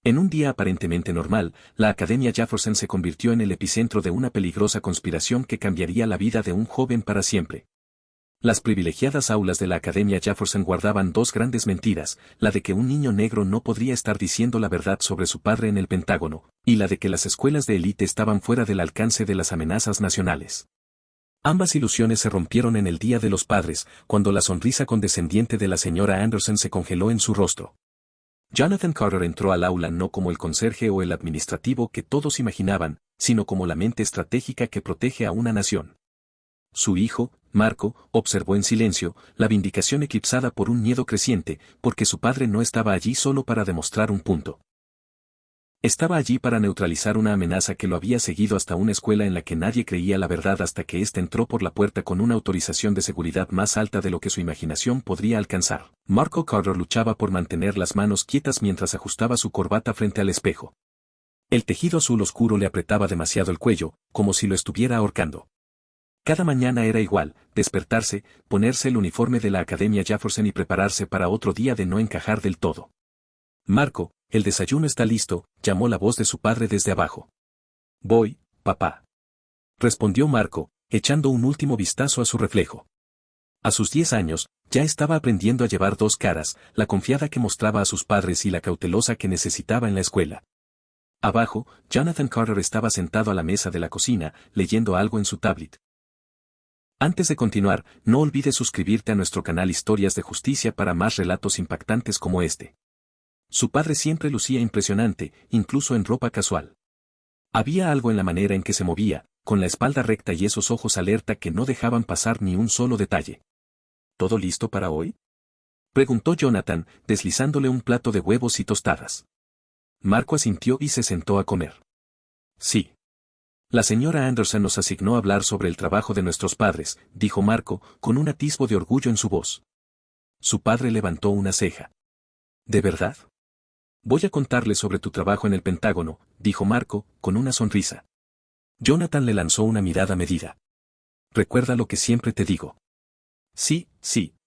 En un día aparentemente normal, la Academia Jefferson se convirtió en el epicentro de una peligrosa conspiración que cambiaría la vida de un joven para siempre. Las privilegiadas aulas de la Academia Jefferson guardaban dos grandes mentiras, la de que un niño negro no podría estar diciendo la verdad sobre su padre en el Pentágono, y la de que las escuelas de élite estaban fuera del alcance de las amenazas nacionales. Ambas ilusiones se rompieron en el Día de los Padres, cuando la sonrisa condescendiente de la señora Anderson se congeló en su rostro. Jonathan Carter entró al aula no como el conserje o el administrativo que todos imaginaban, sino como la mente estratégica que protege a una nación. Su hijo, Marco, observó en silencio, la vindicación eclipsada por un miedo creciente, porque su padre no estaba allí solo para demostrar un punto. Estaba allí para neutralizar una amenaza que lo había seguido hasta una escuela en la que nadie creía la verdad hasta que éste entró por la puerta con una autorización de seguridad más alta de lo que su imaginación podría alcanzar. Marco Carter luchaba por mantener las manos quietas mientras ajustaba su corbata frente al espejo. El tejido azul oscuro le apretaba demasiado el cuello, como si lo estuviera ahorcando. Cada mañana era igual, despertarse, ponerse el uniforme de la Academia Jefferson y prepararse para otro día de no encajar del todo. Marco, el desayuno está listo, llamó la voz de su padre desde abajo. Voy, papá. Respondió Marco, echando un último vistazo a su reflejo. A sus 10 años, ya estaba aprendiendo a llevar dos caras, la confiada que mostraba a sus padres y la cautelosa que necesitaba en la escuela. Abajo, Jonathan Carter estaba sentado a la mesa de la cocina, leyendo algo en su tablet. Antes de continuar, no olvides suscribirte a nuestro canal Historias de Justicia para más relatos impactantes como este. Su padre siempre lucía impresionante, incluso en ropa casual. Había algo en la manera en que se movía, con la espalda recta y esos ojos alerta que no dejaban pasar ni un solo detalle. ¿Todo listo para hoy?, preguntó Jonathan, deslizándole un plato de huevos y tostadas. Marco asintió y se sentó a comer. Sí. La señora Anderson nos asignó hablar sobre el trabajo de nuestros padres, dijo Marco, con un atisbo de orgullo en su voz. Su padre levantó una ceja. ¿De verdad? Voy a contarle sobre tu trabajo en el Pentágono, dijo Marco, con una sonrisa. Jonathan le lanzó una mirada medida. Recuerda lo que siempre te digo. Sí,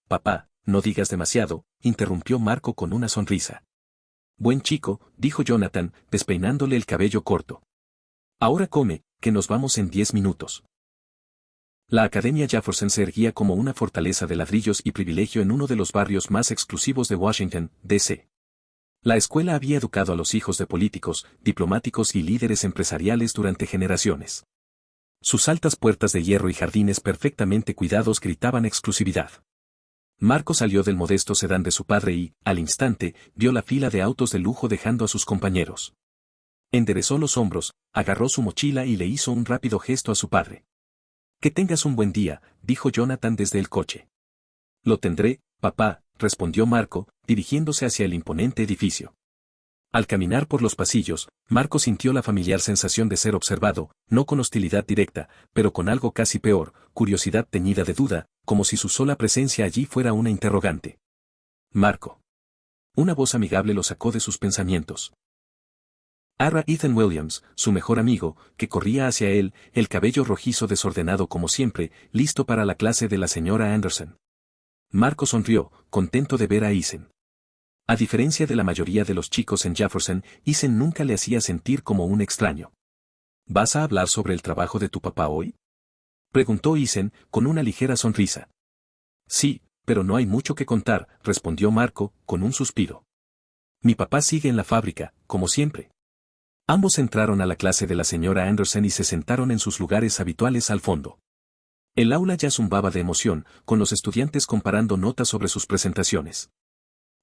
papá, no digas demasiado, interrumpió Marco con una sonrisa. Buen chico, dijo Jonathan, despeinándole el cabello corto. Ahora come, que nos vamos en 10 minutos. La Academia Jefferson se erguía como una fortaleza de ladrillos y privilegio en uno de los barrios más exclusivos de Washington, D.C. La escuela había educado a los hijos de políticos, diplomáticos y líderes empresariales durante generaciones. Sus altas puertas de hierro y jardines perfectamente cuidados gritaban exclusividad. Marco salió del modesto sedán de su padre y, al instante, vio la fila de autos de lujo dejando a sus compañeros. Enderezó los hombros, agarró su mochila y le hizo un rápido gesto a su padre. Que tengas un buen día, dijo Jonathan desde el coche. Lo tendré, papá, respondió Marco, dirigiéndose hacia el imponente edificio. Al caminar por los pasillos, Marco sintió la familiar sensación de ser observado, no con hostilidad directa, pero con algo casi peor, curiosidad teñida de duda, como si su sola presencia allí fuera una interrogante. Marco. Una voz amigable lo sacó de sus pensamientos. Era Ethan Williams, su mejor amigo, que corría hacia él, el cabello rojizo desordenado como siempre, listo para la clase de la señora Anderson. Marco sonrió, contento de ver a Ethan. A diferencia de la mayoría de los chicos en Jefferson, Ethan nunca le hacía sentir como un extraño. ¿Vas a hablar sobre el trabajo de tu papá hoy?, preguntó Ethan, con una ligera sonrisa. Sí, pero no hay mucho que contar, respondió Marco, con un suspiro. Mi papá sigue en la fábrica, como siempre. Ambos entraron a la clase de la señora Anderson y se sentaron en sus lugares habituales al fondo. El aula ya zumbaba de emoción, con los estudiantes comparando notas sobre sus presentaciones.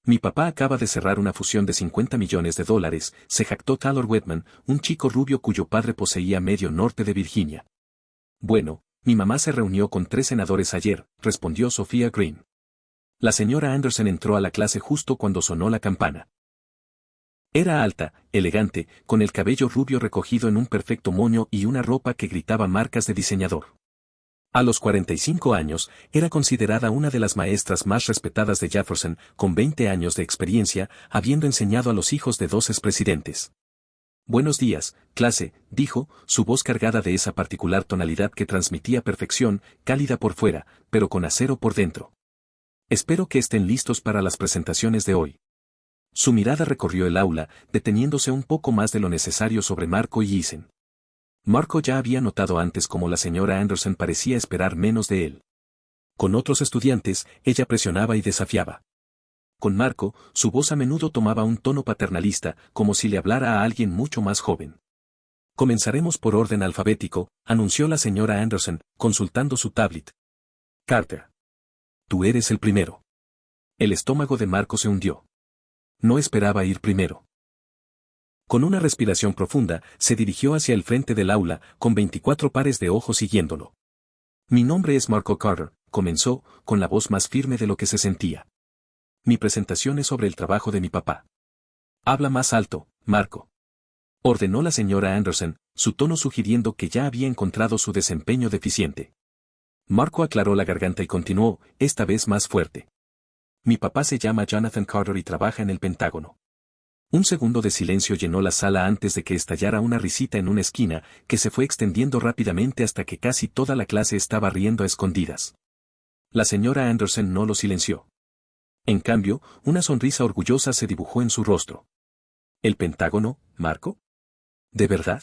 Mi papá acaba de cerrar una fusión de $50 millones, se jactó Taylor Whitman, un chico rubio cuyo padre poseía medio norte de Virginia. Bueno, mi mamá se reunió con 3 senadores ayer, respondió Sophia Green. La señora Anderson entró a la clase justo cuando sonó la campana. Era alta, elegante, con el cabello rubio recogido en un perfecto moño y una ropa que gritaba marcas de diseñador. A los 45 años, era considerada una de las maestras más respetadas de Jefferson, con 20 años de experiencia, habiendo enseñado a los hijos de 2 expresidentes. Buenos días, clase, dijo, su voz cargada de esa particular tonalidad que transmitía perfección, cálida por fuera, pero con acero por dentro. Espero que estén listos para las presentaciones de hoy. Su mirada recorrió el aula, deteniéndose un poco más de lo necesario sobre Marco y Isen. Marco ya había notado antes cómo la señora Anderson parecía esperar menos de él. Con otros estudiantes, ella presionaba y desafiaba. Con Marco, su voz a menudo tomaba un tono paternalista, como si le hablara a alguien mucho más joven. Comenzaremos por orden alfabético, anunció la señora Anderson, consultando su tablet. Carter. Tú eres el primero. El estómago de Marco se hundió. No esperaba ir primero. Con una respiración profunda, se dirigió hacia el frente del aula, con 24 pares de ojos siguiéndolo. Mi nombre es Marco Carter, comenzó, con la voz más firme de lo que se sentía. Mi presentación es sobre el trabajo de mi papá. Habla más alto, Marco. Ordenó la señora Anderson, su tono sugiriendo que ya había encontrado su desempeño deficiente. Marco aclaró la garganta y continuó, esta vez más fuerte. Mi papá se llama Jonathan Carter y trabaja en el Pentágono. Un segundo de silencio llenó la sala antes de que estallara una risita en una esquina, que se fue extendiendo rápidamente hasta que casi toda la clase estaba riendo a escondidas. La señora Anderson no lo silenció. En cambio, una sonrisa orgullosa se dibujó en su rostro. ¿El Pentágono, Marco? ¿De verdad?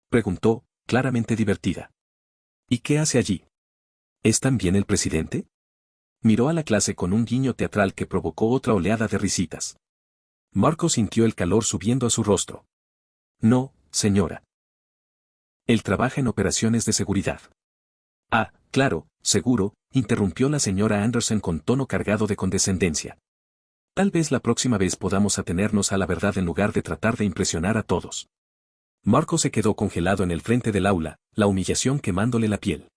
Preguntó, claramente divertida. ¿Y qué hace allí? ¿Es también el presidente? Miró a la clase con un guiño teatral que provocó otra oleada de risitas. Marco sintió el calor subiendo a su rostro. No, señora. Él trabaja en operaciones de seguridad. Ah, claro, seguro, interrumpió la señora Anderson con tono cargado de condescendencia. Tal vez la próxima vez podamos atenernos a la verdad en lugar de tratar de impresionar a todos. Marco se quedó congelado en el frente del aula, la humillación quemándole la piel.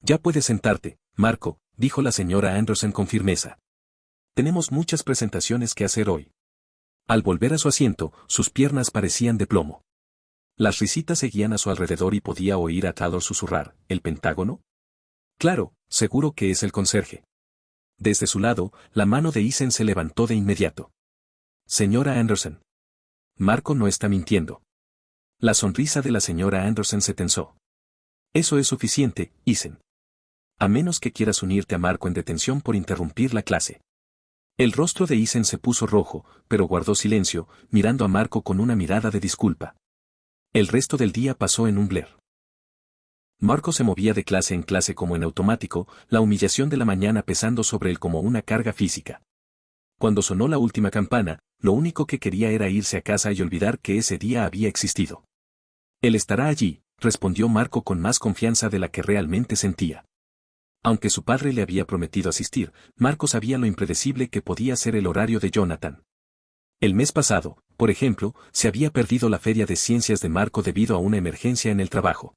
Ya puedes sentarte, Marco, dijo la señora Anderson con firmeza. Tenemos muchas presentaciones que hacer hoy. Al volver a su asiento, sus piernas parecían de plomo. Las risitas seguían a su alrededor y podía oír a Taylor susurrar, ¿el Pentágono? Claro, seguro que es el conserje. Desde su lado, la mano de Isen se levantó de inmediato. Señora Anderson. Marco no está mintiendo. La sonrisa de la señora Anderson se tensó. Eso es suficiente, Isen. A menos que quieras unirte a Marco en detención por interrumpir la clase. El rostro de Isen se puso rojo, pero guardó silencio, mirando a Marco con una mirada de disculpa. El resto del día pasó en un bler. Marco se movía de clase en clase como en automático, la humillación de la mañana pesando sobre él como una carga física. Cuando sonó la última campana, lo único que quería era irse a casa y olvidar que ese día había existido. Él estará allí, respondió Marco con más confianza de la que realmente sentía. Aunque su padre le había prometido asistir, Marco sabía lo impredecible que podía ser el horario de Jonathan. El mes pasado, por ejemplo, se había perdido la feria de ciencias de Marco debido a una emergencia en el trabajo.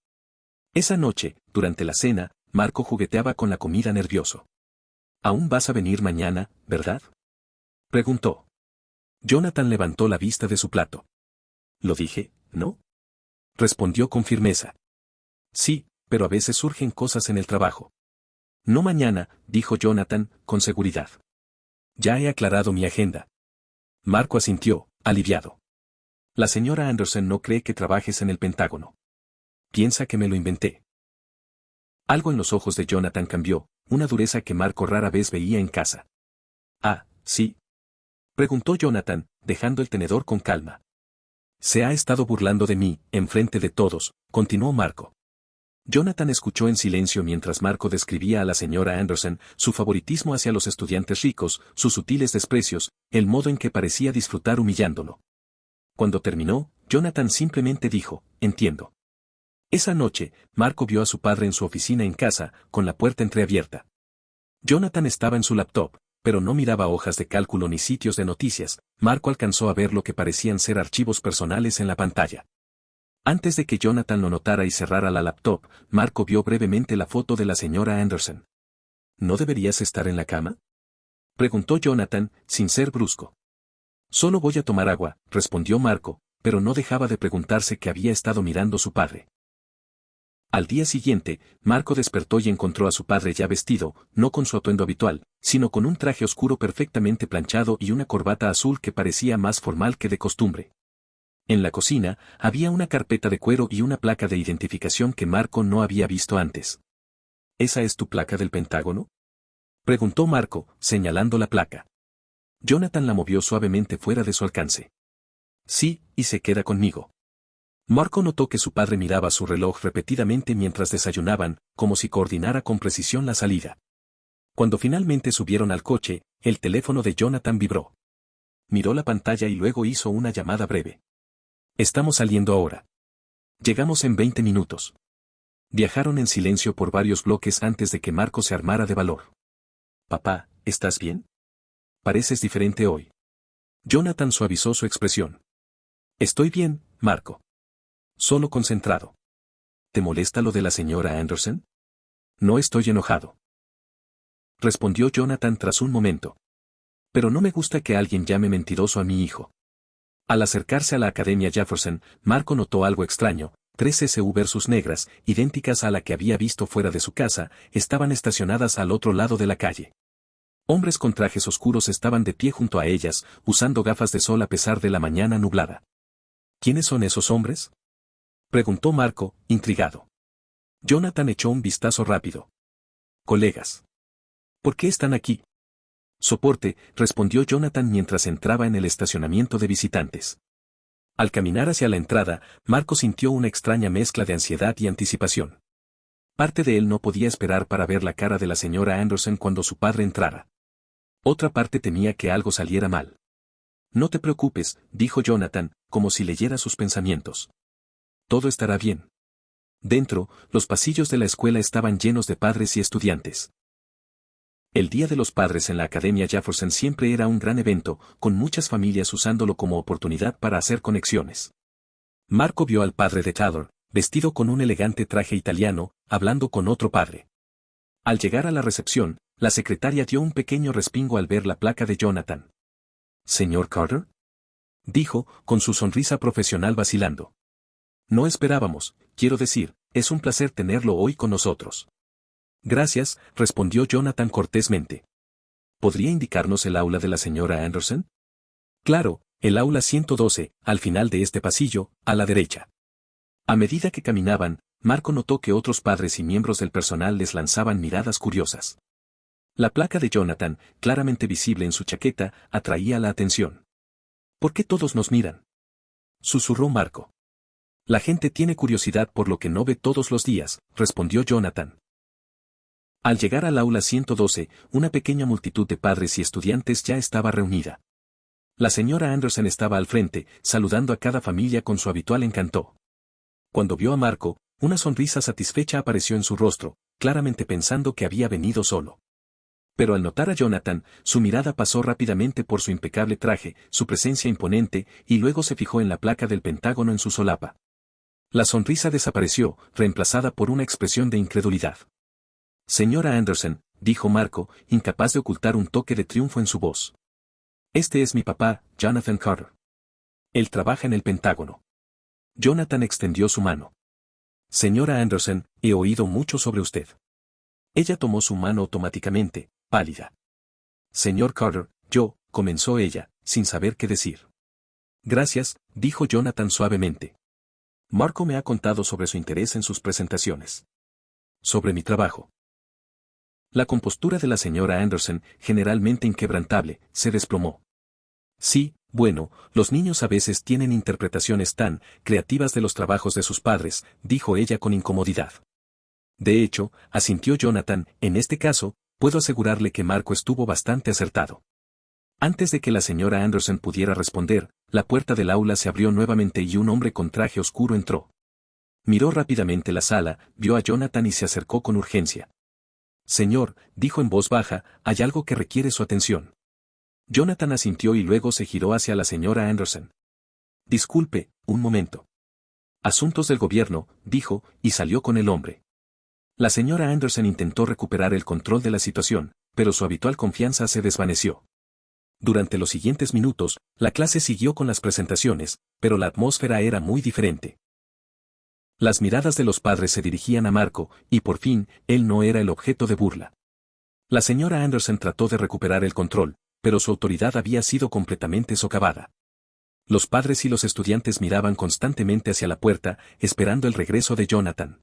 Esa noche, durante la cena, Marco jugueteaba con la comida nervioso. ¿Aún vas a venir mañana, verdad? Preguntó. Jonathan levantó la vista de su plato. Lo dije, ¿no? Respondió con firmeza. Sí, pero a veces surgen cosas en el trabajo. No mañana, dijo Jonathan, con seguridad. Ya he aclarado mi agenda. Marco asintió, aliviado. La señora Anderson no cree que trabajes en el Pentágono. Piensa que me lo inventé. Algo en los ojos de Jonathan cambió, una dureza que Marco rara vez veía en casa. Ah, ¿sí? Preguntó Jonathan, dejando el tenedor con calma. Se ha estado burlando de mí, enfrente de todos, continuó Marco. Jonathan escuchó en silencio mientras Marco describía a la señora Anderson, su favoritismo hacia los estudiantes ricos, sus sutiles desprecios, el modo en que parecía disfrutar humillándolo. Cuando terminó, Jonathan simplemente dijo, entiendo. Esa noche, Marco vio a su padre en su oficina en casa, con la puerta entreabierta. Jonathan estaba en su laptop, pero no miraba hojas de cálculo ni sitios de noticias. Marco alcanzó a ver lo que parecían ser archivos personales en la pantalla. Antes de que Jonathan lo notara y cerrara la laptop, Marco vio brevemente la foto de la señora Anderson. ¿No deberías estar en la cama? Preguntó Jonathan, sin ser brusco. Solo voy a tomar agua, respondió Marco, pero no dejaba de preguntarse qué había estado mirando su padre. Al día siguiente, Marco despertó y encontró a su padre ya vestido, no con su atuendo habitual, sino con un traje oscuro perfectamente planchado y una corbata azul que parecía más formal que de costumbre. En la cocina, había una carpeta de cuero y una placa de identificación que Marco no había visto antes. ¿Esa es tu placa del Pentágono? Preguntó Marco, señalando la placa. Jonathan la movió suavemente fuera de su alcance. Sí, y se queda conmigo. Marco notó que su padre miraba su reloj repetidamente mientras desayunaban, como si coordinara con precisión la salida. Cuando finalmente subieron al coche, el teléfono de Jonathan vibró. Miró la pantalla y luego hizo una llamada breve. Estamos saliendo ahora. Llegamos en 20 minutos. Viajaron en silencio por varios bloques antes de que Marco se armara de valor. Papá, ¿estás bien? Pareces diferente hoy. Jonathan suavizó su expresión. Estoy bien, Marco. Solo concentrado. ¿Te molesta lo de la señora Anderson? No estoy enojado. Respondió Jonathan tras un momento. Pero no me gusta que alguien llame mentiroso a mi hijo. Al acercarse a la Academia Jefferson, Marco notó algo extraño. 3 SUVs negras, idénticas a la que había visto fuera de su casa, estaban estacionadas al otro lado de la calle. Hombres con trajes oscuros estaban de pie junto a ellas, usando gafas de sol a pesar de la mañana nublada. ¿Quiénes son esos hombres? Preguntó Marco, intrigado. Jonathan echó un vistazo rápido. Colegas. ¿Por qué están aquí? Soporte, respondió Jonathan mientras entraba en el estacionamiento de visitantes. Al caminar hacia la entrada, Marco sintió una extraña mezcla de ansiedad y anticipación. Parte de él no podía esperar para ver la cara de la señora Anderson cuando su padre entrara. Otra parte temía que algo saliera mal. No te preocupes, dijo Jonathan, como si leyera sus pensamientos. Todo estará bien. Dentro, los pasillos de la escuela estaban llenos de padres y estudiantes. El Día de los Padres en la Academia Jefferson siempre era un gran evento, con muchas familias usándolo como oportunidad para hacer conexiones. Marco vio al padre de Taylor, vestido con un elegante traje italiano, hablando con otro padre. Al llegar a la recepción, la secretaria dio un pequeño respingo al ver la placa de Jonathan. ¿Señor Carter? Dijo, con su sonrisa profesional vacilando. No esperábamos, quiero decir, es un placer tenerlo hoy con nosotros. Gracias, respondió Jonathan cortésmente. ¿Podría indicarnos el aula de la señora Anderson? Claro, el aula 112, al final de este pasillo, a la derecha. A medida que caminaban, Marco notó que otros padres y miembros del personal les lanzaban miradas curiosas. La placa de Jonathan, claramente visible en su chaqueta, atraía la atención. ¿Por qué todos nos miran? Susurró Marco. La gente tiene curiosidad por lo que no ve todos los días, respondió Jonathan. Al llegar al aula 112, una pequeña multitud de padres y estudiantes ya estaba reunida. La señora Anderson estaba al frente, saludando a cada familia con su habitual encanto. Cuando vio a Marco, una sonrisa satisfecha apareció en su rostro, claramente pensando que había venido solo. Pero al notar a Jonathan, su mirada pasó rápidamente por su impecable traje, su presencia imponente, y luego se fijó en la placa del Pentágono en su solapa. La sonrisa desapareció, reemplazada por una expresión de incredulidad. Señora Anderson, dijo Marco, incapaz de ocultar un toque de triunfo en su voz. Este es mi papá, Jonathan Carter. Él trabaja en el Pentágono. Jonathan extendió su mano. Señora Anderson, he oído mucho sobre usted. Ella tomó su mano automáticamente, pálida. Señor Carter, comenzó ella, sin saber qué decir. Gracias, dijo Jonathan suavemente. Marco me ha contado sobre su interés en sus presentaciones. Sobre mi trabajo. La compostura de la señora Anderson, generalmente inquebrantable, se desplomó. Sí, bueno, los niños a veces tienen interpretaciones tan creativas de los trabajos de sus padres, dijo ella con incomodidad. De hecho, asintió Jonathan, en este caso, puedo asegurarle que Marco estuvo bastante acertado. Antes de que la señora Anderson pudiera responder, la puerta del aula se abrió nuevamente y un hombre con traje oscuro entró. Miró rápidamente la sala, vio a Jonathan y se acercó con urgencia. Señor, dijo en voz baja, hay algo que requiere su atención. Jonathan asintió y luego se giró hacia la señora Anderson. Disculpe, un momento. Asuntos del gobierno, dijo, y salió con el hombre. La señora Anderson intentó recuperar el control de la situación, pero su habitual confianza se desvaneció. Durante los siguientes minutos, la clase siguió con las presentaciones, pero la atmósfera era muy diferente. Las miradas de los padres se dirigían a Marco, y por fin, él no era el objeto de burla. La señora Anderson trató de recuperar el control, pero su autoridad había sido completamente socavada. Los padres y los estudiantes miraban constantemente hacia la puerta, esperando el regreso de Jonathan.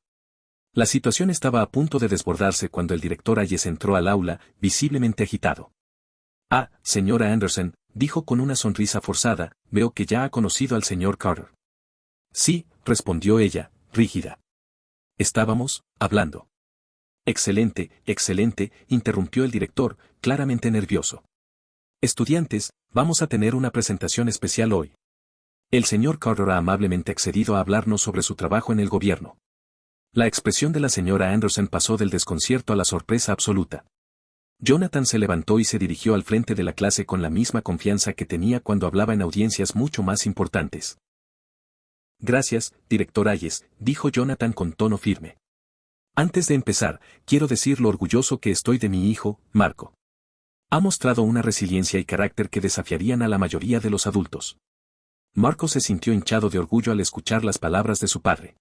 La situación estaba a punto de desbordarse cuando el director Hayes entró al aula, visiblemente agitado. Ah, señora Anderson, dijo con una sonrisa forzada, veo que ya ha conocido al señor Carter. Sí, respondió ella, rígida. Estábamos, hablando. Excelente, excelente, interrumpió el director, claramente nervioso. Estudiantes, vamos a tener una presentación especial hoy. El señor Carter ha amablemente accedido a hablarnos sobre su trabajo en el gobierno. La expresión de la señora Anderson pasó del desconcierto a la sorpresa absoluta. Jonathan se levantó y se dirigió al frente de la clase con la misma confianza que tenía cuando hablaba en audiencias mucho más importantes. Gracias, director Hayes, dijo Jonathan con tono firme. Antes de empezar, quiero decir lo orgulloso que estoy de mi hijo, Marco. Ha mostrado una resiliencia y carácter que desafiarían a la mayoría de los adultos. Marco se sintió hinchado de orgullo al escuchar las palabras de su padre.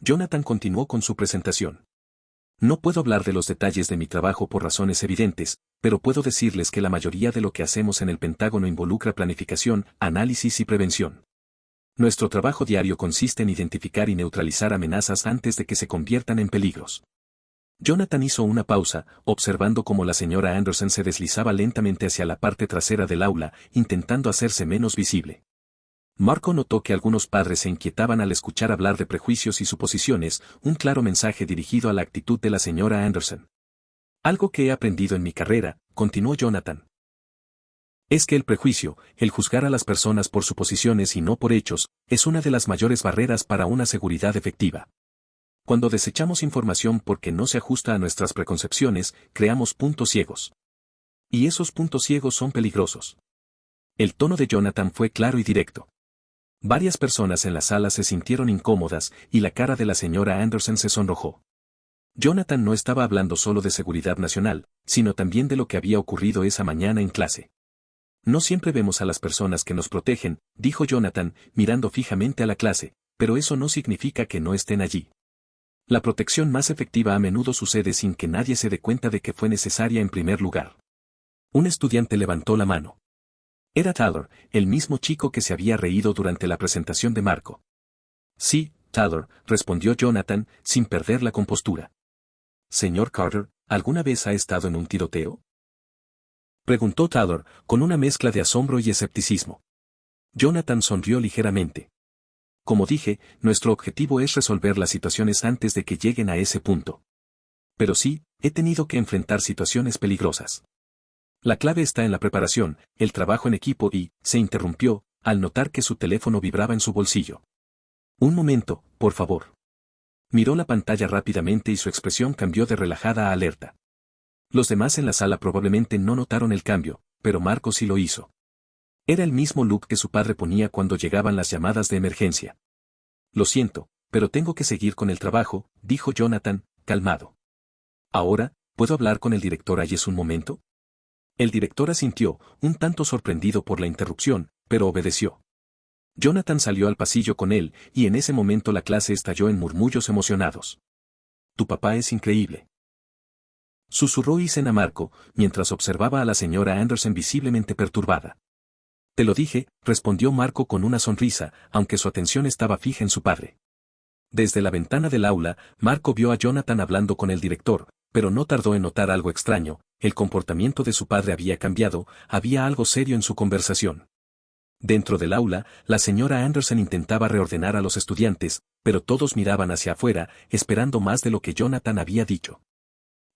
Jonathan continuó con su presentación. No puedo hablar de los detalles de mi trabajo por razones evidentes, pero puedo decirles que la mayoría de lo que hacemos en el Pentágono involucra planificación, análisis y prevención. Nuestro trabajo diario consiste en identificar y neutralizar amenazas antes de que se conviertan en peligros. Jonathan hizo una pausa, observando cómo la señora Anderson se deslizaba lentamente hacia la parte trasera del aula, intentando hacerse menos visible. Marco notó que algunos padres se inquietaban al escuchar hablar de prejuicios y suposiciones, un claro mensaje dirigido a la actitud de la señora Anderson. Algo que he aprendido en mi carrera, continuó Jonathan. Es que el prejuicio, el juzgar a las personas por suposiciones y no por hechos, es una de las mayores barreras para una seguridad efectiva. Cuando desechamos información porque no se ajusta a nuestras preconcepciones, creamos puntos ciegos. Y esos puntos ciegos son peligrosos. El tono de Jonathan fue claro y directo. Varias personas en la sala se sintieron incómodas y la cara de la señora Anderson se sonrojó. Jonathan no estaba hablando solo de seguridad nacional, sino también de lo que había ocurrido esa mañana en clase. No siempre vemos a las personas que nos protegen, dijo Jonathan, mirando fijamente a la clase, pero eso no significa que no estén allí. La protección más efectiva a menudo sucede sin que nadie se dé cuenta de que fue necesaria en primer lugar. Un estudiante levantó la mano. Era Tyler, el mismo chico que se había reído durante la presentación de Marco. Sí, Tyler, respondió Jonathan, sin perder la compostura. Señor Carter, ¿alguna vez ha estado en un tiroteo? Preguntó Tyler, con una mezcla de asombro y escepticismo. Jonathan sonrió ligeramente. Como dije, nuestro objetivo es resolver las situaciones antes de que lleguen a ese punto. Pero sí, he tenido que enfrentar situaciones peligrosas. La clave está en la preparación, el trabajo en equipo y, se interrumpió, al notar que su teléfono vibraba en su bolsillo. Un momento, por favor. Miró la pantalla rápidamente y su expresión cambió de relajada a alerta. Los demás en la sala probablemente no notaron el cambio, pero Marco sí lo hizo. Era el mismo look que su padre ponía cuando llegaban las llamadas de emergencia. Lo siento, pero tengo que seguir con el trabajo, dijo Jonathan, calmado. Ahora, ¿puedo hablar con el director Hayes un momento? El director asintió, un tanto sorprendido por la interrupción, pero obedeció. Jonathan salió al pasillo con él, y en ese momento la clase estalló en murmullos emocionados. Tu papá es increíble. Susurró Isen a Marco, mientras observaba a la señora Anderson visiblemente perturbada. Te lo dije, respondió Marco con una sonrisa, aunque su atención estaba fija en su padre. Desde la ventana del aula, Marco vio a Jonathan hablando con el director, pero no tardó en notar algo extraño, el comportamiento de su padre había cambiado, había algo serio en su conversación. Dentro del aula, la señora Anderson intentaba reordenar a los estudiantes, pero todos miraban hacia afuera, esperando más de lo que Jonathan había dicho.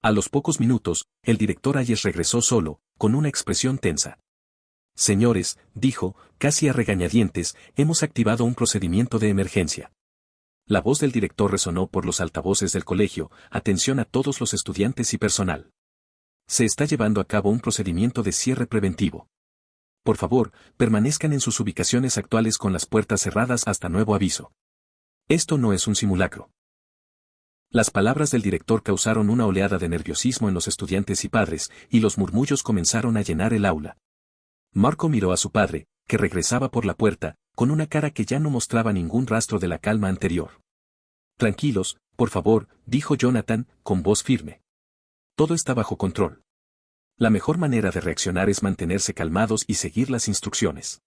A los pocos minutos, el director Hayes regresó solo, con una expresión tensa. Señores, dijo, casi a regañadientes, hemos activado un procedimiento de emergencia. La voz del director resonó por los altavoces del colegio, atención a todos los estudiantes y personal. Se está llevando a cabo un procedimiento de cierre preventivo. Por favor, permanezcan en sus ubicaciones actuales con las puertas cerradas hasta nuevo aviso. Esto no es un simulacro. Las palabras del director causaron una oleada de nerviosismo en los estudiantes y padres, y los murmullos comenzaron a llenar el aula. Marco miró a su padre, que regresaba por la puerta, con una cara que ya no mostraba ningún rastro de la calma anterior. Tranquilos, por favor, dijo Jonathan, con voz firme. Todo está bajo control. La mejor manera de reaccionar es mantenerse calmados y seguir las instrucciones.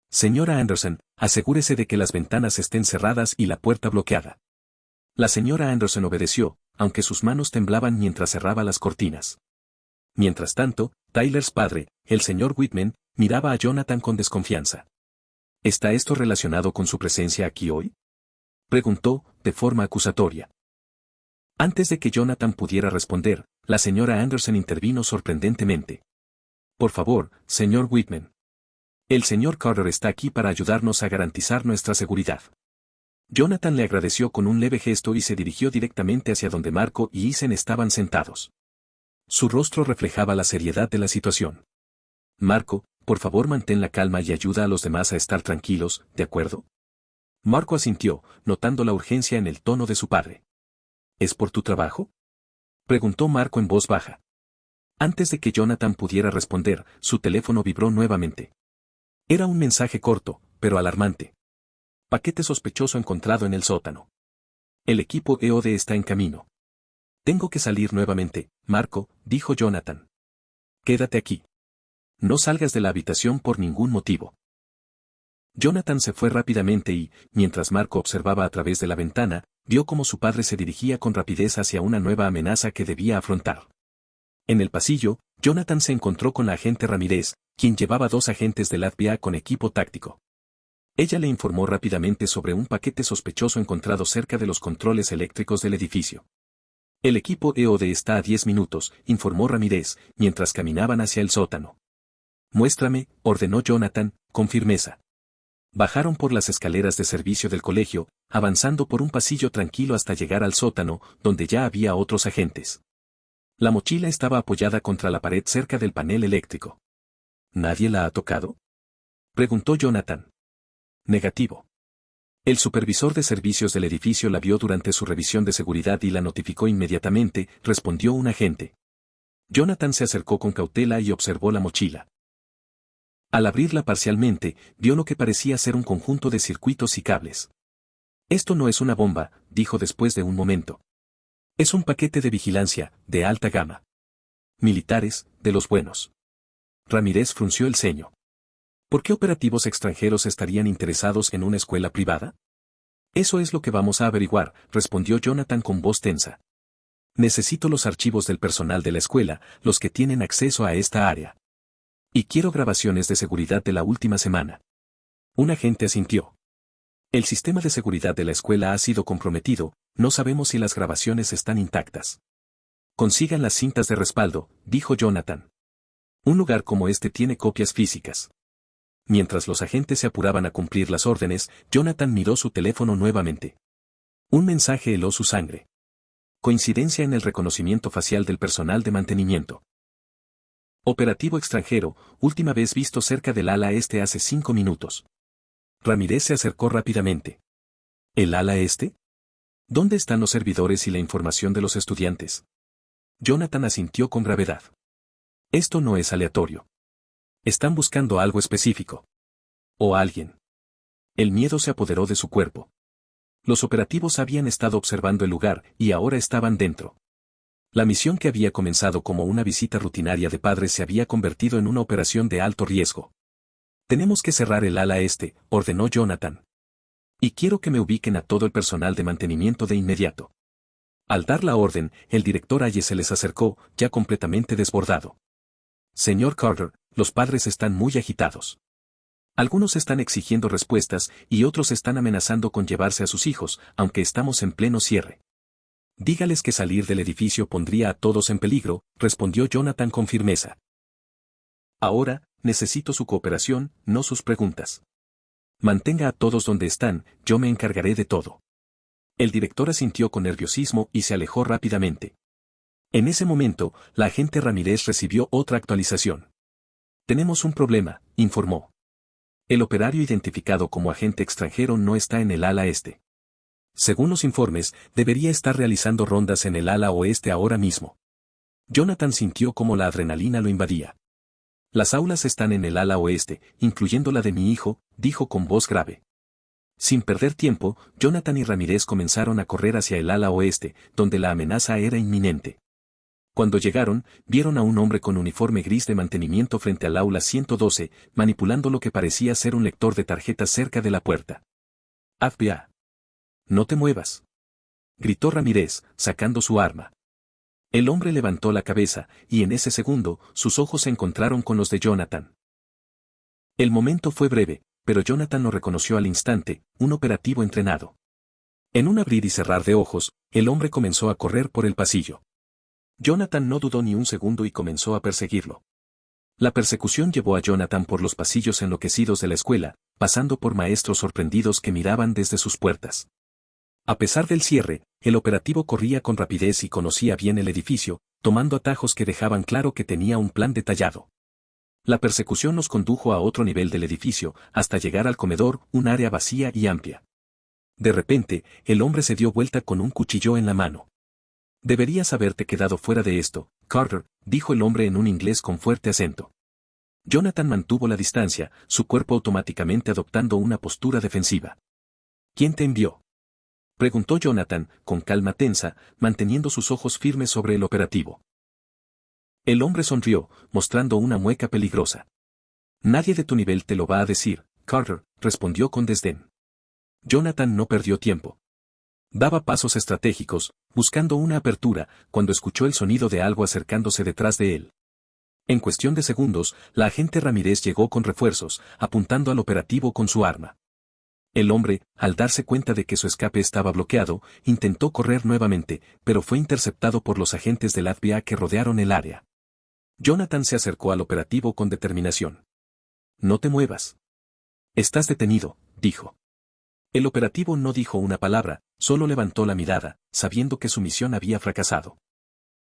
Señora Anderson, asegúrese de que las ventanas estén cerradas y la puerta bloqueada. La señora Anderson obedeció, aunque sus manos temblaban mientras cerraba las cortinas. Mientras tanto, Tyler's padre, el señor Whitman, miraba a Jonathan con desconfianza. ¿Está esto relacionado con su presencia aquí hoy? Preguntó, de forma acusatoria. Antes de que Jonathan pudiera responder, la señora Anderson intervino sorprendentemente. Por favor, señor Whitman. El señor Carter está aquí para ayudarnos a garantizar nuestra seguridad. Jonathan le agradeció con un leve gesto y se dirigió directamente hacia donde Marco y Isen estaban sentados. Su rostro reflejaba la seriedad de la situación. Marco, por favor mantén la calma y ayuda a los demás a estar tranquilos, ¿de acuerdo? Marco asintió, notando la urgencia en el tono de su padre. ¿Es por tu trabajo? Preguntó Marco en voz baja. Antes de que Jonathan pudiera responder, su teléfono vibró nuevamente. Era un mensaje corto, pero alarmante. Paquete sospechoso encontrado en el sótano. El equipo EOD está en camino. Tengo que salir nuevamente, Marco, dijo Jonathan. Quédate aquí. No salgas de la habitación por ningún motivo. Jonathan se fue rápidamente y, mientras Marco observaba a través de la ventana, vio cómo su padre se dirigía con rapidez hacia una nueva amenaza que debía afrontar. En el pasillo, Jonathan se encontró con la agente Ramírez, quien llevaba 2 agentes del FBI con equipo táctico. Ella le informó rápidamente sobre un paquete sospechoso encontrado cerca de los controles eléctricos del edificio. El equipo EOD está a 10 minutos, informó Ramírez, mientras caminaban hacia el sótano. Muéstrame, ordenó Jonathan, con firmeza. Bajaron por las escaleras de servicio del colegio, avanzando por un pasillo tranquilo hasta llegar al sótano, donde ya había otros agentes. La mochila estaba apoyada contra la pared cerca del panel eléctrico. ¿Nadie la ha tocado? Preguntó Jonathan. Negativo. El supervisor de servicios del edificio la vio durante su revisión de seguridad y la notificó inmediatamente, respondió un agente. Jonathan se acercó con cautela y observó la mochila. Al abrirla parcialmente, vio lo que parecía ser un conjunto de circuitos y cables. Esto no es una bomba, dijo después de un momento. Es un paquete de vigilancia, de alta gama. Militares, de los buenos. Ramírez frunció el ceño. ¿Por qué operativos extranjeros estarían interesados en una escuela privada? Eso es lo que vamos a averiguar, respondió Jonathan con voz tensa. Necesito los archivos del personal de la escuela, los que tienen acceso a esta área. Y quiero grabaciones de seguridad de la última semana. Un agente asintió. El sistema de seguridad de la escuela ha sido comprometido, no sabemos si las grabaciones están intactas. Consigan las cintas de respaldo, dijo Jonathan. Un lugar como este tiene copias físicas. Mientras los agentes se apuraban a cumplir las órdenes, Jonathan miró su teléfono nuevamente. Un mensaje heló su sangre. Coincidencia en el reconocimiento facial del personal de mantenimiento. Operativo extranjero, última vez visto cerca del ala este hace 5 minutos. Ramírez se acercó rápidamente. ¿El ala este? ¿Dónde están los servidores y la información de los estudiantes? Jonathan asintió con gravedad. Esto no es aleatorio. Están buscando algo específico. O alguien. El miedo se apoderó de su cuerpo. Los operativos habían estado observando el lugar y ahora estaban dentro. La misión que había comenzado como una visita rutinaria de padres se había convertido en una operación de alto riesgo. Tenemos que cerrar el ala este, ordenó Jonathan. Y quiero que me ubiquen a todo el personal de mantenimiento de inmediato. Al dar la orden, el director Aye se les acercó, ya completamente desbordado. Señor Carter, los padres están muy agitados. Algunos están exigiendo respuestas y otros están amenazando con llevarse a sus hijos, aunque estamos en pleno cierre. Dígales que salir del edificio pondría a todos en peligro, respondió Jonathan con firmeza. Ahora, necesito su cooperación, no sus preguntas. Mantenga a todos donde están, yo me encargaré de todo. El director asintió con nerviosismo y se alejó rápidamente. En ese momento, la agente Ramírez recibió otra actualización. Tenemos un problema, informó. El operario identificado como agente extranjero no está en el ala este. Según los informes, debería estar realizando rondas en el ala oeste ahora mismo. Jonathan sintió como la adrenalina lo invadía. Las aulas están en el ala oeste, incluyendo la de mi hijo, dijo con voz grave. Sin perder tiempo, Jonathan y Ramírez comenzaron a correr hacia el ala oeste, donde la amenaza era inminente. Cuando llegaron, vieron a un hombre con uniforme gris de mantenimiento frente al aula 112, manipulando lo que parecía ser un lector de tarjetas cerca de la puerta. FBI. No te muevas. Gritó Ramírez, sacando su arma. El hombre levantó la cabeza, y en ese segundo, sus ojos se encontraron con los de Jonathan. El momento fue breve, pero Jonathan lo reconoció al instante, un operativo entrenado. En un abrir y cerrar de ojos, el hombre comenzó a correr por el pasillo. Jonathan no dudó ni un segundo y comenzó a perseguirlo. La persecución llevó a Jonathan por los pasillos enloquecidos de la escuela, pasando por maestros sorprendidos que miraban desde sus puertas. A pesar del cierre, el operativo corría con rapidez y conocía bien el edificio, tomando atajos que dejaban claro que tenía un plan detallado. La persecución nos condujo a otro nivel del edificio, hasta llegar al comedor, un área vacía y amplia. De repente, el hombre se dio vuelta con un cuchillo en la mano. Deberías haberte quedado fuera de esto, Carter, dijo el hombre en un inglés con fuerte acento. Jonathan mantuvo la distancia, su cuerpo automáticamente adoptando una postura defensiva. ¿Quién te envió?, preguntó Jonathan, con calma tensa, manteniendo sus ojos firmes sobre el operativo. El hombre sonrió, mostrando una mueca peligrosa. Nadie de tu nivel te lo va a decir, Carter, respondió con desdén. Jonathan no perdió tiempo. Daba pasos estratégicos, buscando una apertura, cuando escuchó el sonido de algo acercándose detrás de él. En cuestión de segundos, la agente Ramírez llegó con refuerzos, apuntando al operativo con su arma. El hombre, al darse cuenta de que su escape estaba bloqueado, intentó correr nuevamente, pero fue interceptado por los agentes del FBI que rodearon el área. Jonathan se acercó al operativo con determinación. No te muevas. Estás detenido, dijo. El operativo no dijo una palabra, solo levantó la mirada, sabiendo que su misión había fracasado.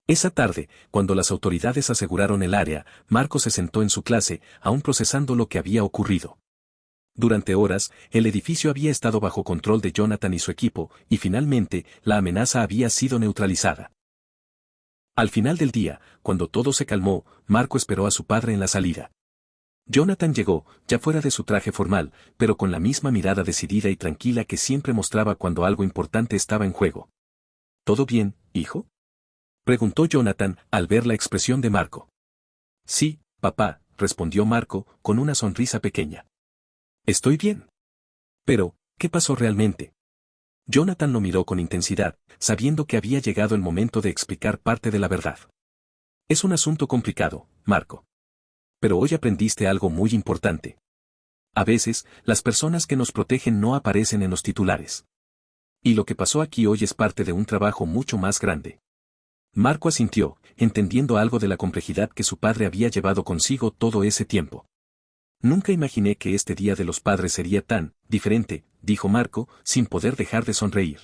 Esa tarde, cuando las autoridades aseguraron el área, Marco se sentó en su clase, aún procesando lo que había ocurrido. Durante horas, el edificio había estado bajo control de Jonathan y su equipo, y finalmente, la amenaza había sido neutralizada. Al final del día, cuando todo se calmó, Marco esperó a su padre en la salida. Jonathan llegó, ya fuera de su traje formal, pero con la misma mirada decidida y tranquila que siempre mostraba cuando algo importante estaba en juego. ¿Todo bien, hijo?, preguntó Jonathan, al ver la expresión de Marco. Sí, papá, respondió Marco, con una sonrisa pequeña. Estoy bien. Pero, ¿qué pasó realmente? Jonathan lo miró con intensidad, sabiendo que había llegado el momento de explicar parte de la verdad. Es un asunto complicado, Marco. Pero hoy aprendiste algo muy importante. A veces, las personas que nos protegen no aparecen en los titulares. Y lo que pasó aquí hoy es parte de un trabajo mucho más grande. Marco asintió, entendiendo algo de la complejidad que su padre había llevado consigo todo ese tiempo. Nunca imaginé que este Día de los Padres sería tan diferente, dijo Marco, sin poder dejar de sonreír.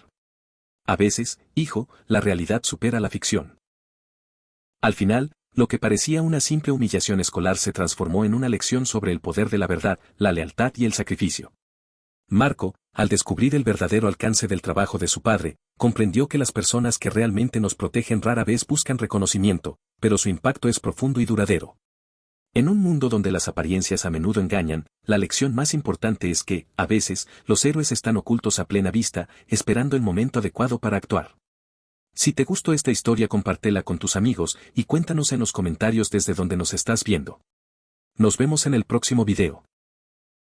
A veces, hijo, la realidad supera la ficción. Al final, lo que parecía una simple humillación escolar se transformó en una lección sobre el poder de la verdad, la lealtad y el sacrificio. Marco, al descubrir el verdadero alcance del trabajo de su padre, comprendió que las personas que realmente nos protegen rara vez buscan reconocimiento, pero su impacto es profundo y duradero. En un mundo donde las apariencias a menudo engañan, la lección más importante es que, a veces, los héroes están ocultos a plena vista, esperando el momento adecuado para actuar. Si te gustó esta historia, compártela con tus amigos y cuéntanos en los comentarios desde donde nos estás viendo. Nos vemos en el próximo video.